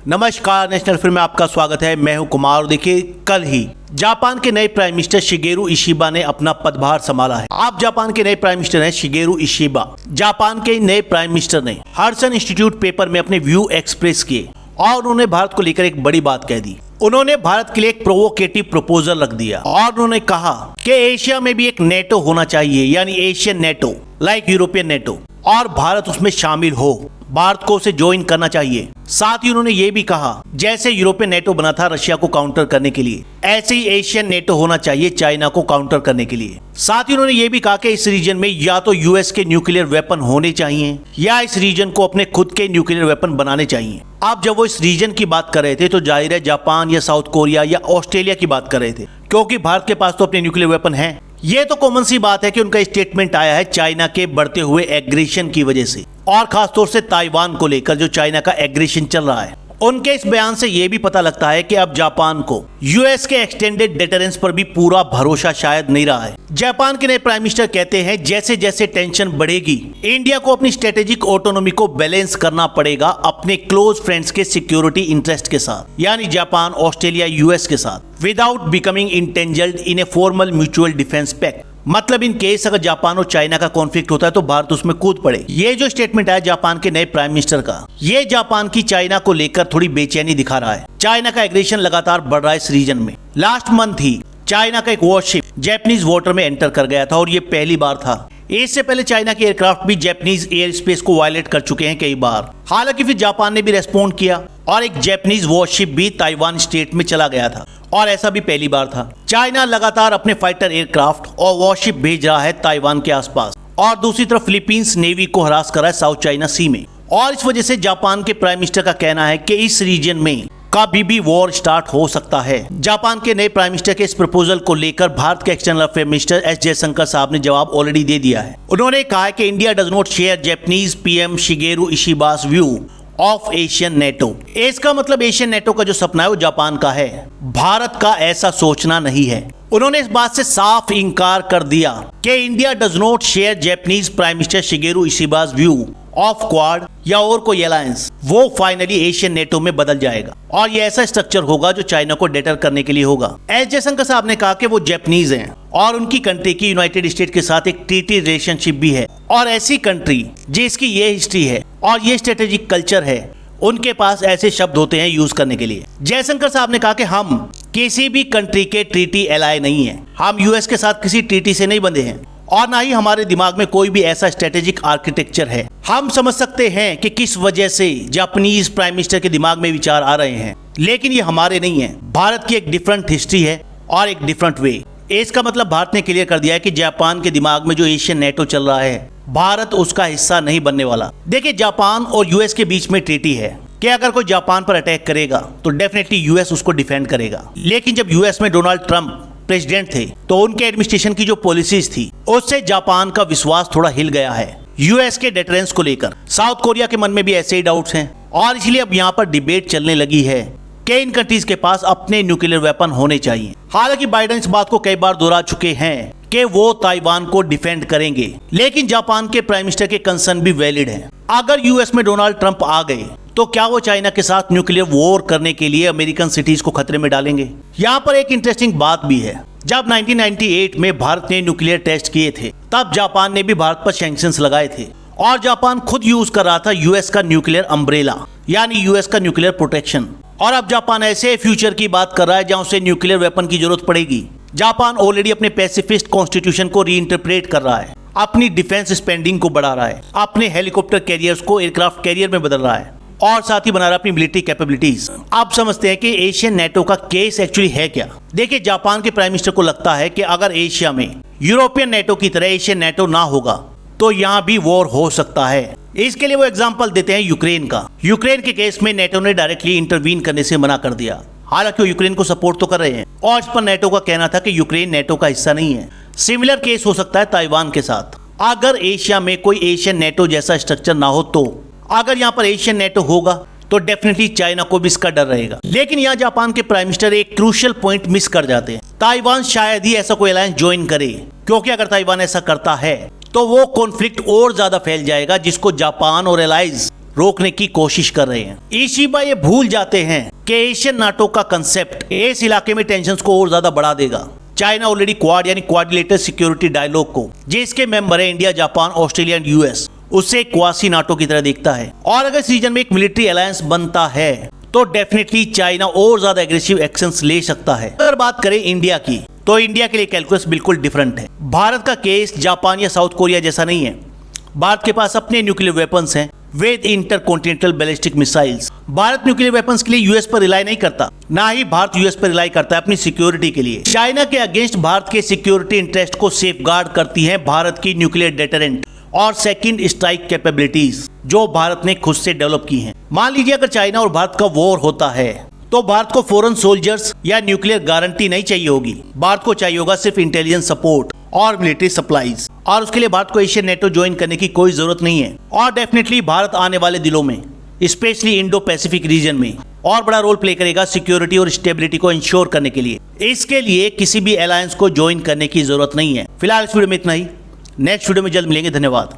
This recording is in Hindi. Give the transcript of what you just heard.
नमस्कार, नेशनल फिल्म में आपका स्वागत है। मैं हूं कुमार और देखिए, कल ही जापान के नए प्राइम मिनिस्टर शिगेरू इशिबा ने अपना पदभार संभाला है। आप जापान के नए प्राइम मिनिस्टर हैं शिगेरू इशिबा। जापान के नए प्राइम मिनिस्टर ने हडसन इंस्टीट्यूट पेपर में अपने व्यू एक्सप्रेस किए और उन्होंने भारत को लेकर एक बड़ी बात कह दी। उन्होंने भारत के लिए एक प्रोवोकेटिव प्रपोजल रख दिया और उन्होंने कहा कि एशिया में भी एक नेटो होना चाहिए, यानी Asian NATO, like European NATO, और भारत उसमें शामिल हो। भारत को उसे ज्वाइन करना चाहिए। साथ ही उन्होंने ये भी कहा, जैसे यूरोपियन नेटो बना था रशिया को काउंटर करने के लिए, ऐसे ही एशियन नेटो होना चाहिए चाइना को काउंटर करने के लिए। साथ ही उन्होंने ये भी कहा कि इस रीजन में या तो यूएस के न्यूक्लियर वेपन होने चाहिए या इस रीजन को अपने खुद के न्यूक्लियर वेपन बनाने चाहिए। अब जब वो इस रीजन की बात कर रहे थे तो जाहिर है जापान या साउथ कोरिया या ऑस्ट्रेलिया की बात कर रहे थे, क्योंकि भारत के पास तो अपने न्यूक्लियर वेपन है। ये तो कॉमन सी बात है कि उनका स्टेटमेंट आया है चाइना के बढ़ते हुए एग्रेशन की वजह से, और खासतौर से ताइवान को लेकर जो चाइना का एग्रेशन चल रहा है। उनके इस बयान से यह भी पता लगता है कि अब जापान को यूएस के एक्सटेंडेड डेटरेंस पर भी पूरा भरोसा शायद नहीं रहा है। जापान के नए प्राइम मिनिस्टर कहते हैं, जैसे जैसे टेंशन बढ़ेगी, इंडिया को अपनी स्ट्रेटेजिक ऑटोनॉमी को बैलेंस करना पड़ेगा अपने क्लोज फ्रेंड्स के सिक्योरिटी इंटरेस्ट के साथ, यानी जापान, ऑस्ट्रेलिया, यूएस के साथ, without becoming entangled in a formal mutual defence pact. मतलब इन केस अगर जापान और चाइना का कॉन्फ्लिक्ट होता है तो भारत उसमें कूद पड़े। ये जो स्टेटमेंट है जापान के नए प्राइम मिनिस्टर का, ये जापान की चाइना को लेकर थोड़ी बेचैनी दिखा रहा है। चाइना का एग्रेशन लगातार बढ़ रहा है इस रीजन में। लास्ट मंथ ही चाइना का एक वॉरशिप जापानीज वाटर में एंटर कर गया था और ये पहली बार था। इससे पहले चाइना के एयरक्राफ्ट भी जापानीज एयर स्पेस को वायलेट कर चुके हैं कई बार। हालांकि फिर जापान ने भी रेस्पॉन्ड किया और एक जापानीज वॉरशिप भी ताइवान स्टेट में चला गया था, और ऐसा भी पहली बार था। चाइना लगातार अपने फाइटर एयरक्राफ्ट और वॉरशिप भेज रहा है ताइवान के आसपास, और दूसरी तरफ फिलीपींस नेवी को हरास कर रहा है साउथ चाइना सी में। और इस वजह से जापान के प्राइम मिनिस्टर का कहना है कि इस रीजन में कभी भी वॉर स्टार्ट हो सकता है। जापान के नए प्राइम मिनिस्टर के इस प्रपोजल को लेकर भारत के external affair minister S Jaishankar साहब ने जवाब ऑलरेडी दे दिया है। उन्होंने कहा है कि India does not share Japanese PM Shigeru Ishiba's view of Asian NATO. इसका मतलब एशियन नेटो का जो सपना है वो जापान का है, भारत का ऐसा सोचना नहीं है। उन्होंने इस बात से साफ इंकार कर दिया कि India does not share Japanese prime minister Shigeru Ishiba's view of Quad या और कोई अलायंस। वो फाइनली एशियन नेटो में बदल जाएगा और ये ऐसा स्ट्रक्चर होगा जो चाइना को डेटर करने के लिए होगा। एस जयशंकर साहब ने कहा कि वो जापानीज हैं और उनकी कंट्री की यूनाइटेड स्टेट के साथ एक ट्रीटी रिलेशनशिप भी है, और ऐसी कंट्री जिसकी ये हिस्ट्री है और ये स्ट्रेटेजिक कल्चर है, उनके पास ऐसे शब्द होते हैं यूज करने के लिए। जयशंकर साहब ने कहा कि हम किसी भी कंट्री के ट्रीटी एलाय नहीं है, हम यूएस के साथ किसी ट्रीटी से नहीं बंधे हैं और ना ही हमारे दिमाग में कोई भी ऐसा स्ट्रेटेजिक आर्किटेक्चर है। हम समझ सकते हैं कि किस वजह से जापानीज प्राइम मिनिस्टर के दिमाग में विचार आ रहे हैं, लेकिन ये हमारे नहीं है। भारत की एक डिफरेंट हिस्ट्री है और एक डिफरेंट वे। इसका मतलब भारत ने क्लियर कर दिया है कि जापान के दिमाग में जो एशियन नेटो चल रहा है, भारत उसका हिस्सा नहीं बनने वाला। देखिए, जापान और यूएस के बीच में ट्रीटी है कि अगर कोई जापान पर अटैक करेगा तो डेफिनेटली यूएस उसको डिफेंड करेगा। लेकिन जब यूएस में डोनाल्ड ट्रंप प्रेसिडेंट थे तो उनके एडमिनिस्ट्रेशन की जो पॉलिसीज थी उससे जापान का विश्वास थोड़ा हिल गया है यूएस के डेटरेंस को लेकर। साउथ कोरिया के मन में भी ऐसे ही डाउट्स हैं और इसलिए अब यहाँ पर डिबेट चलने लगी है कि इन कंट्रीज के पास अपने न्यूक्लियर वेपन होने चाहिए। हालांकि बाइडेन इस बात को कई बार दोहरा चुके हैं कि वो ताइवान को डिफेंड करेंगे, लेकिन जापान के प्राइम मिनिस्टर के कंसर्न भी वैलिड है। अगर यूएस में डोनाल्ड ट्रंप आ गए तो क्या वो चाइना के साथ न्यूक्लियर वॉर करने के लिए अमेरिकन सिटीज को खतरे में डालेंगे? यहाँ पर एक इंटरेस्टिंग बात भी है, जब 1998 में भारत ने न्यूक्लियर टेस्ट किए थे तब जापान ने भी भारत पर सैंक्शंस लगाए थे और जापान खुद यूज कर रहा था यूएस का न्यूक्लियर अम्ब्रेला, यानी यूएस का न्यूक्लियर प्रोटेक्शन। और अब जापान ऐसे फ्यूचर की बात कर रहा है जहां उसे न्यूक्लियर वेपन की जरूरत पड़ेगी। जापान ऑलरेडी अपने पैसिफिस्ट कॉन्स्टिट्यूशन को रीइंटरप्रेट कर रहा है, अपनी डिफेंस स्पेंडिंग को बढ़ा रहा है, अपने हेलीकॉप्टर कैरियर्स को एयरक्राफ्ट कैरियर में बदल रहा है और साथ ही बना रहा अपनी मिलिट्री कैपेबिलिटीज। आप समझते हैं कि एशियन नेटो का केस एक्चुअली है क्या? देखिए, जापान के प्राइम मिनिस्टर को लगता है कि अगर एशिया में यूरोपियन नेटो की तरह एशियन नेटो ना होगा तो यहाँ भी वॉर हो सकता है। इसके लिए वो एग्जांपल देते हैं यूक्रेन का। यूक्रेन के केस में नेटो ने डायरेक्टली इंटरवीन करने से मना कर दिया, हालांकि वो यूक्रेन को सपोर्ट तो कर रहे हैं और इस पर नेटो का कहना था कि यूक्रेन नेटो का हिस्सा नहीं है। सिमिलर केस हो सकता है ताइवान के साथ। अगर एशिया में कोई एशियन नेटो जैसा स्ट्रक्चर ना हो तो अगर यहाँ पर एशियन नेटो होगा तो डेफिनेटली चाइना को भी इसका डर रहेगा। लेकिन यहाँ जापान के प्राइम मिनिस्टर एक क्रूशियल पॉइंट मिस कर जाते हैं। ताइवान शायद ही ऐसा कोई अलायंस ज्वाइन करे, क्योंकि अगर ताइवान ऐसा करता है तो वो कॉन्फ्लिक्ट और ज्यादा फैल जाएगा जिसको जापान और एलाइज रोकने की कोशिश कर रहे हैं। इशिबा ये भूल जाते हैं कि एशियन नाटो का कंसेप्ट इस इलाके में टेंशंस को और ज्यादा बढ़ा देगा। चाइना ऑलरेडी क्वाड यानी क्वाड्रिलेटरल सिक्योरिटी डायलॉग को, जिसके मेंबर है India, Japan, Australia and US, उससे क्वासी नाटो की तरह देखता है। और अगर इस रीजन में एक मिलिट्री अलायंस बनता है तो डेफिनेटली चाइना और ज्यादा एग्रेसिव एक्शंस ले सकता है। अगर बात करें इंडिया की, तो इंडिया के लिए कैलकुलस बिल्कुल डिफरेंट है। भारत का केस जापान या साउथ कोरिया जैसा नहीं है। भारत के पास अपने न्यूक्लियर वेपन्स हैं with intercontinental ballistic missiles. Bharat nuclear weapons के लिए यूएस पर रिलाई नहीं करता, ना ही भारत यूएस पर रिलाई करता है अपनी सिक्योरिटी के लिए। चाइना के अगेंस्ट भारत के सिक्योरिटी इंटरेस्ट को सेफगार्ड करती है भारत की न्यूक्लियर डेटरेंट और सेकंड स्ट्राइक कैपेबिलिटीज, जो भारत ने खुद से डेवलप की हैं। मान लीजिए अगर चाइना और भारत का वॉर होता है तो भारत को फॉरेन सोल्जर्स या न्यूक्लियर गारंटी नहीं चाहिए होगी। भारत को चाहिए होगा सिर्फ इंटेलिजेंस सपोर्ट और मिलिट्री सप्लाईज, और उसके लिए भारत को एशियन नेटो ज्वाइन करने की कोई जरूरत नहीं है। और डेफिनेटली भारत आने वाले दिनों में स्पेशली इंडो पैसिफिक रीजन में और बड़ा रोल प्ले करेगा सिक्योरिटी और स्टेबिलिटी को इंश्योर करने के लिए। इसके लिए किसी भी अलायंस को ज्वाइन करने की जरूरत नहीं है। फिलहाल इस वीडियो में इतना ही। नेक्स्ट वीडियो में जल्द मिलेंगे। धन्यवाद।